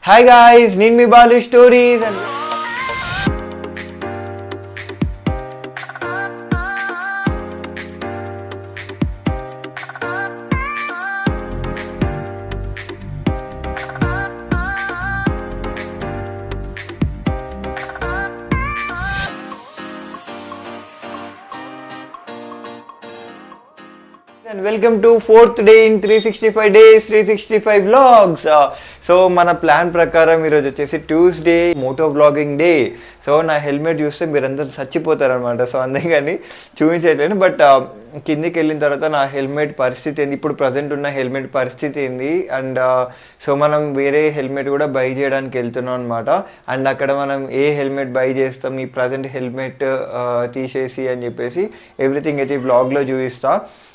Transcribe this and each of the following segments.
Hi guys, need me Bali stories and welcome to fourth day in 365 days 365 vlogs. So మన plan ప్రకారం ఈరోజు వచ్చేసి Tuesday moto vlogging day. So నా helmet చూస్తే మీరందరూ చచ్చిపోతారనమాట. So అందుకని చూపించట్లేదు. బట్ కిందికి వెళ్ళిన తర్వాత నా హెల్మెట్ పరిస్థితి ఏంది, ఇప్పుడు ప్రజెంట్ ఉన్న హెల్మెట్ పరిస్థితి ఏంది, అండ్ సో మనం వేరే హెల్మెట్ కూడా బై చేయడానికి వెళ్తున్నాం అనమాట. అండ్ అక్కడ మనం ఏ హెల్మెట్ బై చేస్తాం, ఈ ప్రజెంట్ హెల్మెట్ తీసేసి అని చెప్పేసి ఎవ్రీథింగ్ అయితే ఈ వ్లాగ్లో చూపిస్తా.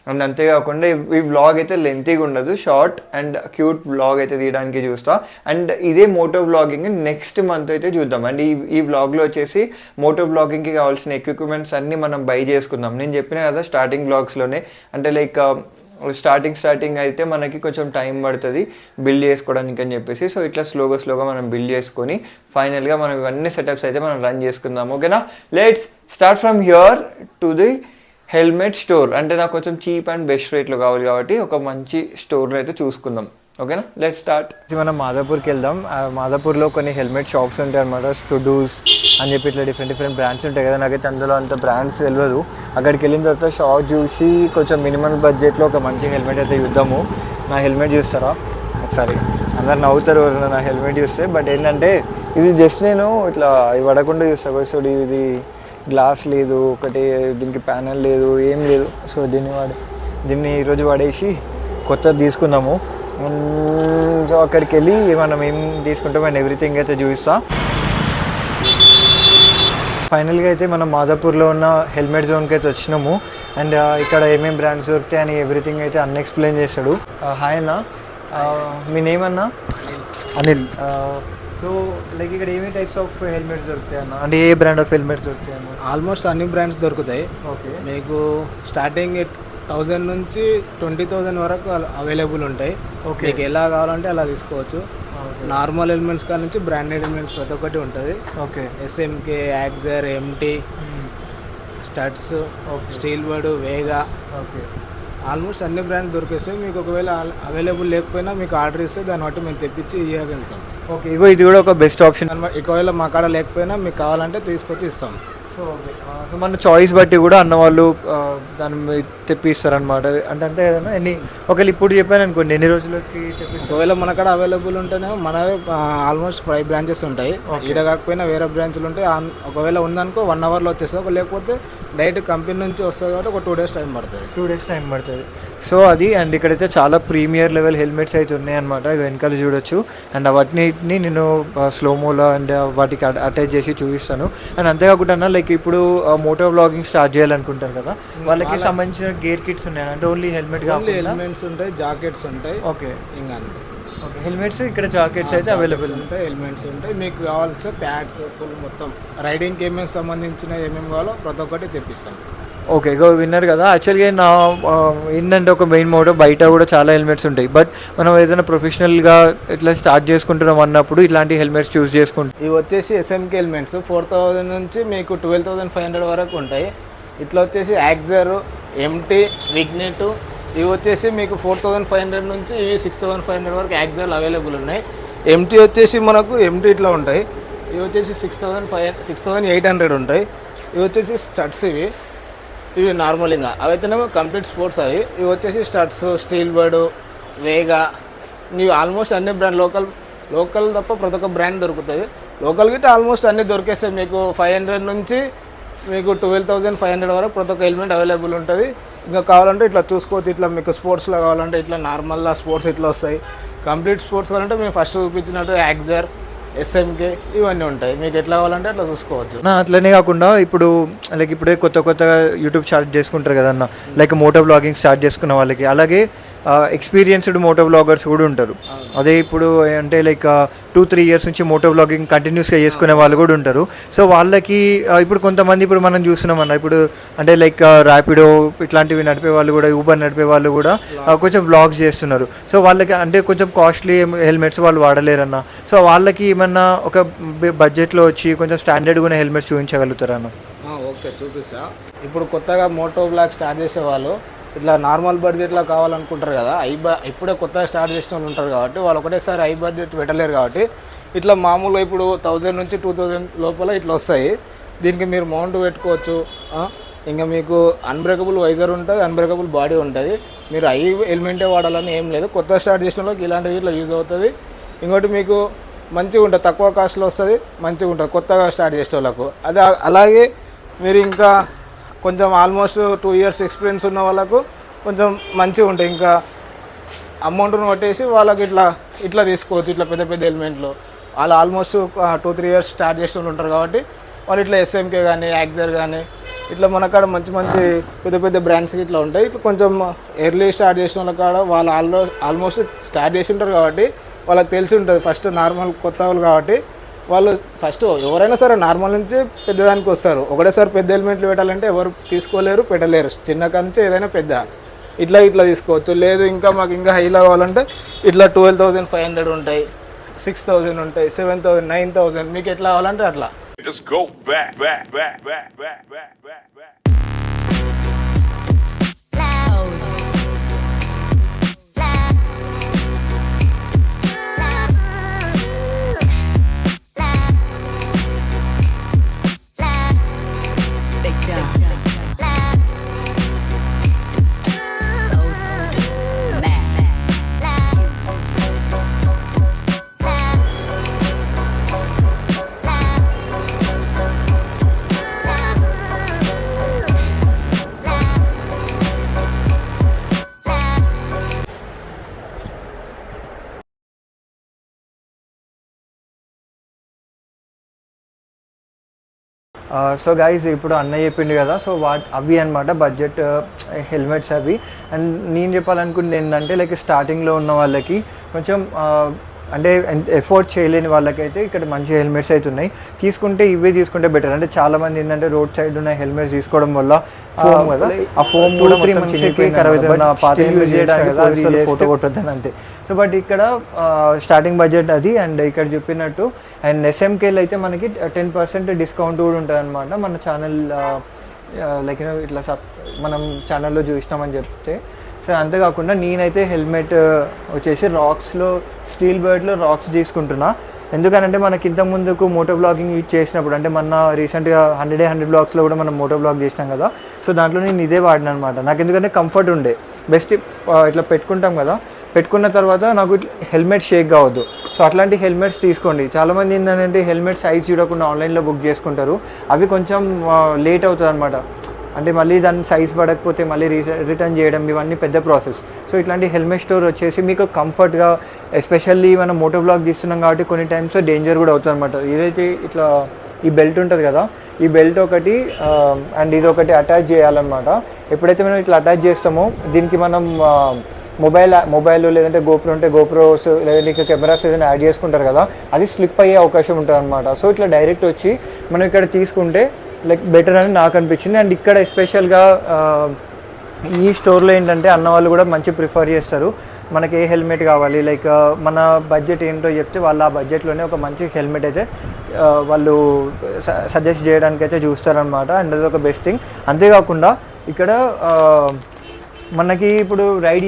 అండ్ అంతేకాకుండా ఈ వ్లాగ్ అయితే లెంతీగా ఉండదు, షార్ట్ అండ్ క్యూట్ వ్లాగ్ అయితే తీయడానికి చూస్తా. అండ్ ఇదే మోటో వ్లాగింగ్ నెక్స్ట్ మంత్ అయితే చూద్దాం. అండ్ ఈ వ్లాగ్లో వచ్చేసి మోటో వ్లాగింగ్కి కావాల్సిన ఎక్విప్మెంట్స్ అన్నీ మనం బై చేసుకుందాం. నేను చెప్పిన కదా స్టార్టింగ్ వ్లాగ్స్లోనే, అంటే లైక్ స్టార్టింగ్ అయితే మనకి కొంచెం టైం పడుతుంది బిల్డ్ చేసుకోవడానికి అని చెప్పేసి. సో ఇట్లా స్లోగా మనం బిల్డ్ చేసుకొని ఫైనల్గా మనం ఇవన్నీ సెటప్స్ అయితే మనం రన్ చేసుకుందాం. ఓకేనా, let's start from here to the helmet store. అంటే నాకు కొంచెం చీప్ అండ్ బెస్ట్ రేట్లో కావాలి కాబట్టి ఒక మంచి స్టోర్లో అయితే చూసుకుందాం. ఓకేనా, లెట్స్ స్టార్ట్. మనం మాదాపూర్కి వెళ్దాం. మాదాపూర్లో కొన్ని హెల్మెట్ షాప్స్ ఉంటాయి అనమాట, స్టూడూస్ అని చెప్పి ఇట్లా డిఫరెంట్ బ్రాండ్స్ ఉంటాయి కదా. నాకైతే అందులో అంత బ్రాండ్స్ తెలియదు. అక్కడికి వెళ్ళిన తర్వాత షాప్ చూసి కొంచెం మినిమం బడ్జెట్లో ఒక మంచి హెల్మెట్ అయితే చూద్దాము. నా హెల్మెట్ చూస్తారా ఒకసారి, అందరు నవ్వుతారు నా హెల్మెట్ చూస్తే. బట్ ఏంటంటే ఇది జస్ట్ నేను ఇట్లా పడకుండా చూస్తా. సో ఇది గ్లాస్ లేదు, ఒకటి దీనికి ప్యానల్ లేదు, ఏం లేదు. సో దీన్ని ఈరోజు వాడేసి కొత్తది తీసుకుందాము. సో అక్కడికి వెళ్ళి మనం ఏం తీసుకుంటాం అండ్ ఎవ్రీథింగ్ అయితే చూపిస్తా. ఫైనల్గా అయితే మనం మాదాపూర్లో ఉన్న హెల్మెట్ జోన్కి అయితే వచ్చినాము. అండ్ ఇక్కడ ఏమేమి బ్రాండ్స్ దొరుకుతాయి అని ఎవ్రీథింగ్ అయితే అన్న ఎక్స్ప్లెయిన్ చేస్తాడు. హాయ్ అన్న, మీ నేమ్ అన్న? అనిల్. సో లైక్ ఇక్కడ ఏమేమి టైప్స్ ఆఫ్ హెల్మెట్స్ దొరుకుతాయి అన్న, అంటే ఏ బ్రాండ్ ఆఫ్ హెల్మెట్స్ దొరుకుతాయి అన్న? ఆల్మోస్ట్ అన్ని బ్రాండ్స్ దొరుకుతాయి. ఓకే, మీకు స్టార్టింగ్ 1000 నుంచి 20,000 వరకు అవైలబుల్ ఉంటాయి. ఓకే, మీకు ఎలా కావాలంటే అలా తీసుకోవచ్చు. నార్మల్ హెల్మెట్స్ కాడ నుంచి బ్రాండెడ్ హెల్మెట్స్ ప్రతి ఒక్కటి ఉంటుంది. Okay, SMK, Axor, MT, Studds, Steelbird, Vega, okay, almost అన్ని బ్రాండ్ దొరికేస్తాయి. మీకు ఒకవేళ అవైలబుల్ లేకపోయినా మీకు ఆర్డర్ ఇస్తే దాన్ని బట్టి మేము తెప్పించి ఇవ్వగలుగుతాం. ఓకే, ఇగో ఇది కూడా ఒక బెస్ట్ ఆప్షన్. ఒకవేళ మా కాడ లేకపోయినా మీకు కావాలంటే తీసుకొచ్చి ఇస్తాం. సో ఓకే, సో మన చాయిస్ బట్టి కూడా అన్న వాళ్ళు దాన్ని తెప్పిస్తారనమాట. అంటే అంతే కదన్నా. ఒకవేళ ఇప్పుడు చెప్పాను అనుకోండి, ఎన్ని రోజులకి తెప్పిస్తారు? ఒకవేళ మన కాడ అవైలబుల్ ఉంటేనే మనది ఆల్మోస్ట్ 5 బ్రాంచెస్ ఉంటాయి. ఈడ కాకపోయినా వేరే బ్రాంచ్లు ఉంటాయి. ఒకవేళ ఉందనుకో 1 అవర్లో వచ్చేస్తుంది. లేకపోతే డైరెక్ట్ కంపెనీ నుంచి వస్తుంది కాబట్టి ఒక 2 డేస్ టైం పడుతుంది. 2 డేస్ టైం పడుతుంది. సో అది. అండ్ ఇక్కడైతే చాలా ప్రీమియర్ లెవెల్ హెల్మెట్స్ అయితే ఉన్నాయన్నమాట. ఇవి వెనకాల చూడొచ్చు. అండ్ వాటిని నేను స్లోమోలో అండ్ వాటికి అటాచ్ చేసి చూపిస్తాను. అండ్ అంతేకాకుండా లైక్ ఇప్పుడు మోటో వ్లాగింగ్ స్టార్ట్ చేయాలనుకుంటారు కదా, వాళ్ళకి సంబంధించిన గేర్ కిట్స్ ఉన్నాయి. అంటే ఓన్లీ హెల్మెట్ కాకుండా హెల్మెట్స్ ఉంటాయి, జాకెట్స్ ఉంటాయి. ఓకే, ఇంకా ఓకే, హెల్మెట్స్ ఇక్కడ జాకెట్స్ అయితే అవైలబుల్ ఉంటాయి, హెల్మెట్స్ ఉంటాయి. మీకు కావాల్సిన ప్యాడ్స్ ఫుల్ మొత్తం రైడింగ్కి ఏమేమి సంబంధించిన ఏమేమి కావాలో ప్రతి ఒక్కటి తెప్పిస్తాం. ఓకే, గో విన్నర్ కదా. యాక్చువల్గా నా ఏంటంటే ఒక మెయిన్ మోటో బయట కూడా చాలా హెల్మెట్స్ ఉంటాయి. బట్ మనం ఏదైనా ప్రొఫెషనల్గా ఇట్లా స్టార్ట్ చేసుకుంటున్నాం అన్నప్పుడు ఇలాంటి హెల్మెట్స్ చూస్ చేసుకుంటాం. ఇవి వచ్చేసి ఎస్ఎంకే హెల్మెట్స్ 4,000 నుంచి మీకు 12,500 వరకు ఉంటాయి. ఇట్లా వచ్చేసి యాక్జర్, ఎంటీ, విగ్నెట్, ఇవి వచ్చేసి మీకు 4,500 నుంచి ఇవి 6,500 వరకు యాక్జర్లు అవైలబుల్ ఉన్నాయి. ఎంటీ వచ్చేసి మనకు ఎంటీ ఇట్లా ఉంటాయి. ఇవి వచ్చేసి 6,800 ఉంటాయి. ఇవి వచ్చేసి స్టడ్స్, ఇవి నార్మల్. ఇంకా అవైతేనేమో కంప్లీట్ స్పోర్ట్స్. ఇవి వచ్చేసి స్టడ్స్, స్టీల్ బర్డ్, వేగా, ఇవి ఆల్మోస్ట్ అన్ని బ్రాండ్ లోకల్ తప్ప ప్రతి ఒక్క బ్రాండ్ దొరుకుతుంది. లోకల్ గిట్ట ఆల్మోస్ట్ అన్నీ దొరికేస్తాయి. మీకు 500 నుంచి మీకు 12,500 వరకు ప్రతి ఒక్క హెల్మెట్ అవైలబుల్ ఉంటుంది. ఇంకా కావాలంటే ఇట్లా చూసుకోవచ్చు. ఇట్లా మీకు స్పోర్ట్స్లో కావాలంటే ఇట్లా నార్మల్గా స్పోర్ట్స్ ఇట్లా వస్తాయి. కంప్లీట్ స్పోర్ట్స్ కావాలంటే మేము ఫస్ట్ చూపించినట్టు యాక్జర్, ఎస్ఎంకే ఇవన్నీ ఉంటాయి. మీకు ఎట్లా కావాలంటే అట్లా చూసుకోవచ్చు. అట్లనే కాకుండా ఇప్పుడు లైక్ ఇప్పుడే కొత్త యూట్యూబ్ స్టార్ట్ చేసుకుంటారు కదన్న, లైక్ మోటో బ్లాగింగ్ స్టార్ట్ చేసుకున్న వాళ్ళకి, అలాగే ఎక్స్పీరియన్స్డ్ మోటో వ్లాగర్స్ కూడా ఉంటారు. అదే ఇప్పుడు అంటే లైక్ 2-3 ఇయర్స్ నుంచి మోటో వ్లాగింగ్ కంటిన్యూస్గా చేసుకునే వాళ్ళు కూడా ఉంటారు. సో వాళ్ళకి ఇప్పుడు కొంతమంది ఇప్పుడు మనం చూస్తున్నాం అన్న, ఇప్పుడు అంటే లైక్ ర్యాపిడో ఇట్లాంటివి నడిపే వాళ్ళు కూడా, ఊబర్ నడిపే వాళ్ళు కూడా కొంచెం వ్లాగ్స్ చేస్తున్నారు. సో వాళ్ళకి అంటే కొంచెం కాస్ట్లీ హెల్మెట్స్ వాళ్ళు వాడలేరన్న. సో వాళ్ళకి ఏమన్నా ఒక బడ్జెట్లో వచ్చి కొంచెం స్టాండర్డ్గా ఉన్న హెల్మెట్స్ చూపించగలుగుతారన్న? ఓకే, చూపిస్తా. ఇప్పుడు కొత్తగా మోటో బ్లాగ్ స్టార్ట్ చేసే వాళ్ళు ఇట్లా నార్మల్ బడ్జెట్లో కావాలనుకుంటారు కదా, ఇప్పుడే కొత్తగా స్టార్ట్ చేసిన వాళ్ళు ఉంటారు కాబట్టి వాళ్ళు ఒకటేసారి హై బడ్జెట్ పెట్టలేరు. కాబట్టి ఇట్లా మామూలుగా ఇప్పుడు 1000 నుంచి 2000 లోపల ఇట్లా వస్తాయి. దీనికి మీరు మౌంట్ పెట్టుకోవచ్చు. ఇంకా మీకు అన్బ్రేకబుల్ వైజర్ ఉంటుంది, అన్బ్రేకబుల్ బాడీ ఉంటుంది. మీరు హై హెల్మెటే వాడాలని ఏం లేదు. కొత్తగా స్టార్ట్ చేసిన వాళ్ళకి ఇలాంటివి ఇట్లా యూజ్ అవుతుంది. ఇంకోటి మీకు మంచిగా ఉంటుంది, తక్కువ కాస్ట్లో వస్తుంది, మంచిగా ఉంటుంది కొత్తగా స్టార్ట్ చేసే వాళ్ళకు. అది అలాగే మీరు ఇంకా కొంచెం ఆల్మోస్ట్ 2 ఇయర్స్ ఎక్స్పీరియన్స్ ఉన్న వాళ్ళకు కొంచెం మంచిగా ఉంటాయి. ఇంకా అమౌంట్ను కొట్టేసి వాళ్ళకి ఇట్లా తీసుకోవచ్చు. ఇట్లా పెద్ద పెద్ద హెల్మెట్లు వాళ్ళు ఆల్మోస్ట్ 2-3 ఇయర్స్ స్టార్ట్ చేస్తూ ఉంటారు కాబట్టి వాళ్ళు ఇట్లా ఎస్ఎంకే కానీ, యాక్జర్ కానీ ఇట్లా మన కాడ మంచి మంచి పెద్ద పెద్ద బ్రాండ్స్ ఇట్లా ఉంటాయి. ఇట్లా కొంచెం ఎర్లీ స్టార్ట్ చేసిన వాళ్ళ కాడ వాళ్ళు ఆల్మోస్ట్ స్టార్ట్ చేసి ఉంటారు కాబట్టి వాళ్ళకి తెలిసి ఉంటుంది. ఫస్ట్ నార్మల్ కొత్త వాళ్ళు కాబట్టి వాళ్ళు ఫస్ట్ ఎవరైనా సరే నార్మల్ నుంచి పెద్దదానికి వస్తారు. ఒకటేసారి పెద్ద హెల్మెట్లు పెట్టాలంటే ఎవరు తీసుకోలేరు, పెట్టలేరు. చిన్న కంచి ఏదైనా పెద్ద ఇట్లా తీసుకోవచ్చు. లేదు ఇంకా మాకు ఇంకా హైలో కావాలంటే ఇట్లా 12,500 ఉంటాయి, 6,000 ఉంటాయి, 7,000, 9,000 మీకు ఎట్లా కావాలంటే అట్లా. Just go back, back, back, back, back, back, back, back. So guys ఇప్పుడు అన్నయ్య చెప్పిండు కదా, సో అవి అనమాట బడ్జెట్ హెల్మెట్స్ అవి. అండ్ నేను చెప్పాలనుకుంది ఏంటంటే లైక్ స్టార్టింగ్లో ఉన్న వాళ్ళకి కొంచెం అంటే ఎఫోర్డ్ చేయలేని వాళ్ళకైతే ఇక్కడ మంచి హెల్మెట్స్ అయితే ఉన్నాయి. తీసుకుంటే ఇవే తీసుకుంటే బెటర్. అంటే చాలామంది ఏంటంటే రోడ్ సైడ్ ఉన్న హెల్మెట్స్ తీసుకోవడం వల్ల ఫోమ్ కదా, ఆ ఫోమ్ కూడా 3 మంత్స్కి ఖరాబ్ అవుతుంది. పాత యూజ్ చేయడానికి ఫోటో కొట్టొద్దని అంతే. సో బట్ ఇక్కడ స్టార్టింగ్ బడ్జెట్ అది. అండ్ ఇక్కడ చెప్పినట్టు అండ్ ఎస్ఎంకేలో అయితే మనకి 10% డిస్కౌంట్ కూడా ఉంటుంది అనమాట. మన ఛానల్ లైక్ ఇట్లా మనం ఛానల్లో చూసినామని చెప్తే. సో అంతేకాకుండా నేనైతే హెల్మెట్ వచ్చేసి రాక్స్లో, స్టీల్ బర్డ్లో రాక్స్ తీసుకుంటున్నా. ఎందుకనంటే మనకి ఇంత ముందుకు మోటో బ్లాగింగ్ చేసినప్పుడు అంటే మన రీసెంట్గా 100 బ్లాగ్స్లో కూడా మనం మోటో బ్లాగ్ చేసినాం కదా. సో దాంట్లో నేను ఇదే వాడినా అనమాట. నాకు ఎందుకంటే కంఫర్ట్ ఉండే బెస్ట్. ఇట్లా పెట్టుకుంటాం కదా, పెట్టుకున్న తర్వాత నాకు హెల్మెట్ షేక్ కావద్దు. సో అట్లాంటి హెల్మెట్స్ తీసుకోండి. చాలామంది ఏంటంటే హెల్మెట్ సైజ్ చూడకుండా ఆన్లైన్లో బుక్ చేసుకుంటారు. అవి కొంచెం లేట్ అవుతుంది అనమాట. అంటే మళ్ళీ దాన్ని సైజ్ పడకపోతే మళ్ళీ రిటర్న్ చేయడం ఇవన్నీ పెద్ద ప్రాసెస్. సో ఇట్లాంటి హెల్మెట్ స్టోర్ వచ్చేసి మీకు కంఫర్ట్గా, ఎస్పెషల్లీ మనం మోటో బ్లాగ్ తీస్తున్నాం కాబట్టి కొన్ని టైమ్స్ డేంజర్ కూడా అవుతుంది అనమాట. ఏదైతే ఇట్లా ఈ బెల్ట్ ఉంటుంది కదా, ఈ బెల్ట్ ఒకటి అండ్ ఇది ఒకటి అటాచ్ చేయాలన్నమాట. ఎప్పుడైతే మనం ఇట్లా అటాచ్ చేస్తామో దీనికి మనం మొబైల్ లేదంటే గోప్రో ఉంటే గోప్రోస్ లేదంటే ఇంకా కెమెరాస్ ఏదైనా యాడ్ చేసుకుంటారు కదా, అది స్లిప్ అయ్యే అవకాశం ఉంటుంది అనమాట. సో ఇట్లా డైరెక్ట్ వచ్చి మనం ఇక్కడ తీసుకుంటే లైక్ బెటర్ అని నాకు అనిపించింది. అండ్ ఇక్కడ ఎస్పెషల్గా ఈ స్టోర్లో ఏంటంటే అన్న వాళ్ళు కూడా మంచి ప్రిఫర్ చేస్తారు. మనకి ఏ హెల్మెట్ కావాలి, లైక్ మన బడ్జెట్ ఏంటో చెప్తే వాళ్ళు ఆ బడ్జెట్లోనే ఒక మంచి హెల్మెట్ అయితే వాళ్ళు సజెస్ట్ చేయడానికి అయితే చూస్తారనమాట. అండ్ అది ఒక బెస్ట్ థింగ్. అంతేకాకుండా ఇక్కడ మనకి ఇప్పుడు రైడ్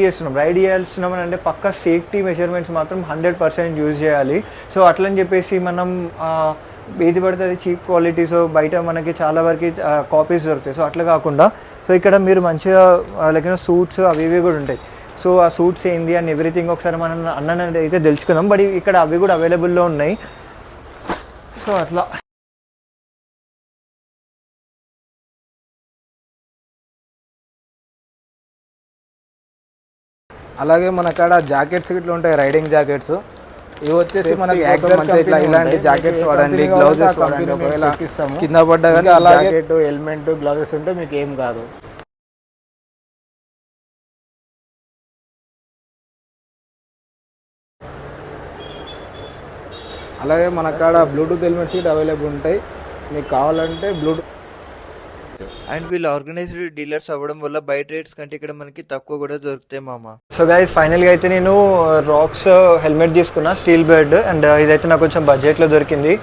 చేయాల్సినాం అంటే పక్కా సేఫ్టీ మెజర్మెంట్స్ మాత్రం 100% యూజ్ చేయాలి. సో అట్లని చెప్పేసి మనం ఏది పడితే అది చీప్ క్వాలిటీస్ బయట మనకి చాలా వరకు కాపీస్ దొరుకుతాయి. సో అట్లా కాకుండా సో ఇక్కడ మీరు మంచిగా లైక్ సూట్స్ అవి ఇవి కూడా ఉంటాయి. సో ఆ సూట్స్ ఏంది అని ఎవ్రీథింగ్ ఒకసారి మనం అన్నది అయితే తెలుసుకుందాం. బట్ ఇక్కడ అవి కూడా అవైలబుల్లో ఉన్నాయి. సో అట్లా అలాగే మన కాడ జాకెట్స్ ఇట్లా ఉంటాయి, రైడింగ్ జాకెట్స్. ఇవి వచ్చేసి మనకి ఇలాంటి జాకెట్స్ వాడండి, గ్లౌజెస్ వాడండి. ఒకవేళ కింద పడ్డా కానీ జాకెట్, హెల్మెట్, గ్లౌజెస్ ఉంటే మీకు ఏం కాదు. అలాగే మన కాడ బ్లూటూత్ హెల్మెట్స్ కూడా అవైలబుల్ ఉంటాయి. మీకు కావాలంటే బ్లూటూత్ అండ్ వీళ్ళు ఆర్గనైజ్డ్ డీలర్స్ అవ్వడం వల్ల బయట రేట్స్ కంటే ఇక్కడ మనకి తక్కువ కూడా దొరుకుతాయి మామ. సో గైస్ ఫైనల్గా అయితే నేను రాక్స్ హెల్మెట్ తీసుకున్నా, స్టీల్ బెడ్. అండ్ ఇదైతే నాకు కొంచెం బడ్జెట్లో దొరికింది.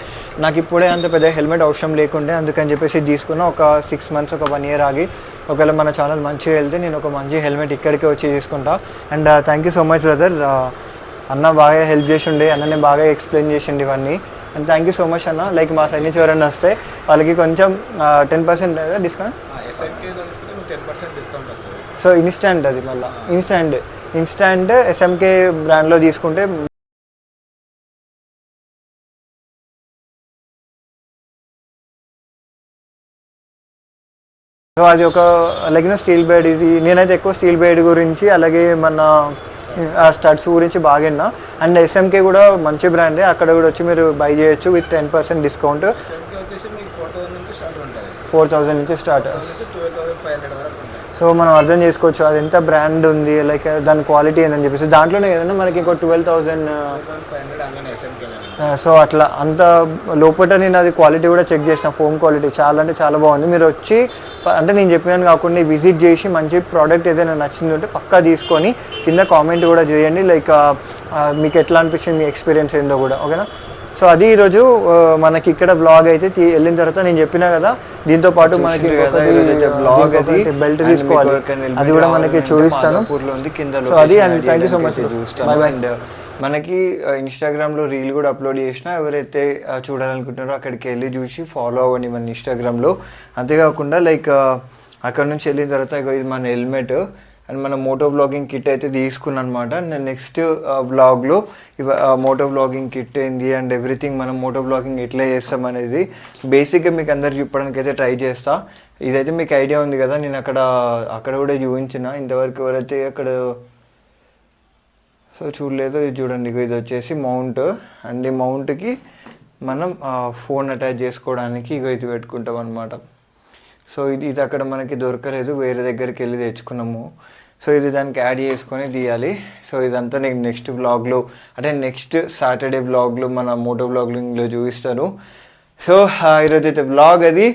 నాకు ఇప్పుడే అంత పెద్ద హెల్మెట్ అవసరం లేకుండే, అందుకని చెప్పేసి తీసుకున్నా. ఒక 6 months, ఒక 1 year ఆగి ఒకవేళ మన ఛానల్ మంచిగా వెళ్తే నేను ఒక మంచి హెల్మెట్ ఇక్కడికే వచ్చి తీసుకుంటా. And thank you so much brother, అన్న బాగా హెల్ప్ చేసిండే, అన్ననే బాగా ఎక్స్ప్లెయిన్ చేసిండు ఇవన్నీ. And thank you so much అన్న. లైక్ మా సైడ్ నుంచి ఎవరైనా వస్తే వాళ్ళకి కొంచెం 10% డిస్కౌంట్, ఎస్ఎంకే తీసుకుంటే మీకు 10% డిస్కౌంట్ వస్తుంది. సో ఇన్స్టాంట్ అది మళ్ళీ ఇన్స్టాంట్ ఎస్ఎంకే బ్రాండ్లో తీసుకుంటే సో అది ఒక అలాగే స్టీల్ బెడ్. ఇది నేనైతే ఎక్కువ స్టీల్ బెడ్ గురించి అలాగే మన స్టడ్స్ గురించి బాగా విన్నా. అండ్ ఎస్ఎంకే కూడా మంచి బ్రాండే, అక్కడ కూడా వచ్చి మీరు బై చేయొచ్చు విత్ 10% డిస్కౌంట్. ఎస్ఎంకే వచ్చేసి మీకు 4000 నుంచి స్టార్ట్ ఉంటుంది. 4000 నుంచి స్టార్ట్. 12,500 వరకు ఉంటుంది. సో మనం అర్థం చేసుకోవచ్చు అది ఎంత బ్రాండ్ ఉంది, లైక్ దాని క్వాలిటీ ఏందని చెప్పేసి. దాంట్లోనే ఏదైనా మనకి ఇంకో 12,500 అందులోనే ఎస్ఎంకే. సో అట్లా అంత లోపల నేను అది క్వాలిటీ కూడా చెక్ చేసిన, ఫోమ్ క్వాలిటీ చాలా అంటే చాలా బాగుంది. మీరు వచ్చి అంటే నేను చెప్పినాను కాకుండా విజిట్ చేసి మంచి ప్రోడక్ట్ ఏదైనా నచ్చింది ఉంటే పక్కా తీసుకొని కింద కామెంట్ కూడా చేయండి, లైక్ మీకు ఎట్లా అనిపించింది, మీ ఎక్స్పీరియన్స్ ఏందో కూడా, ఓకేనా. సో అది ఈరోజు మనకి ఇక్కడ బ్లాగ్ అయితే వెళ్ళిన తర్వాత నేను చెప్పినా కదా, దీంతో పాటు మనకి బ్లాగ్ అది బెల్ట్ తీసుకోవాలి, అది కూడా మనకి చూపిస్తాను. సో అది and thank you so much, చూస్తాను. అండ్ మనకి ఇన్స్టాగ్రామ్లో రీల్ కూడా అప్లోడ్ చేసిన, ఎవరైతే చూడాలనుకుంటున్నారో అక్కడికి వెళ్ళి చూసి ఫాలో అవ్వండి మన ఇన్స్టాగ్రామ్లో. అంతేకాకుండా లైక్ అక్కడ నుంచి వెళ్ళిన తర్వాత ఇది మన హెల్మెట్ అండ్ మన మోటో బ్లాగింగ్ కిట్ అయితే తీసుకున్నాను అనమాట. నేను నెక్స్ట్ బ్లాగ్లో మోటో బ్లాగింగ్ కిట్ ఏంది అండ్ ఎవ్రీథింగ్, మనం మోటో బ్లాగింగ్ ఎట్లా చేస్తాం అనేది బేసిక్గా మీకు అందరికి చెప్పడానికి అయితే ట్రై చేస్తా. ఇదైతే మీకు ఐడియా ఉంది కదా, నేను అక్కడ కూడా చూపించిన ఇంతవరకు ఎవరైతే అక్కడ సో చూడలేదు. ఇది చూడండి, ఇది వచ్చేసి మౌంట్. అండ్ ఈ మౌంట్కి మనం ఫోన్ అటాచ్ చేసుకోవడానికి ఇది పెట్టుకుంటాం అనమాట. సో ఇది అక్కడ మనకి దొరకలేదు, వేరే దగ్గరికి వెళ్ళి తెచ్చుకున్నాము. సో ఇది దానికి యాడ్ చేసుకొని తీయాలి. సో ఇదంతా నేను నెక్స్ట్ బ్లాగ్లో అంటే నెక్స్ట్ సాటర్డే బ్లాగ్లో మన మోటో బ్లాగింగ్లో చూపిస్తాను. సో ఈరోజు అయితే బ్లాగ్ అది.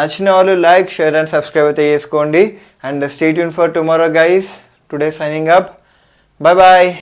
నచ్చిన వాళ్ళు లైక్, షేర్ అండ్ సబ్స్క్రైబ్ అయితే చేసుకోండి. And stay tune for tomorrow guys. Today signing up. Bye bye.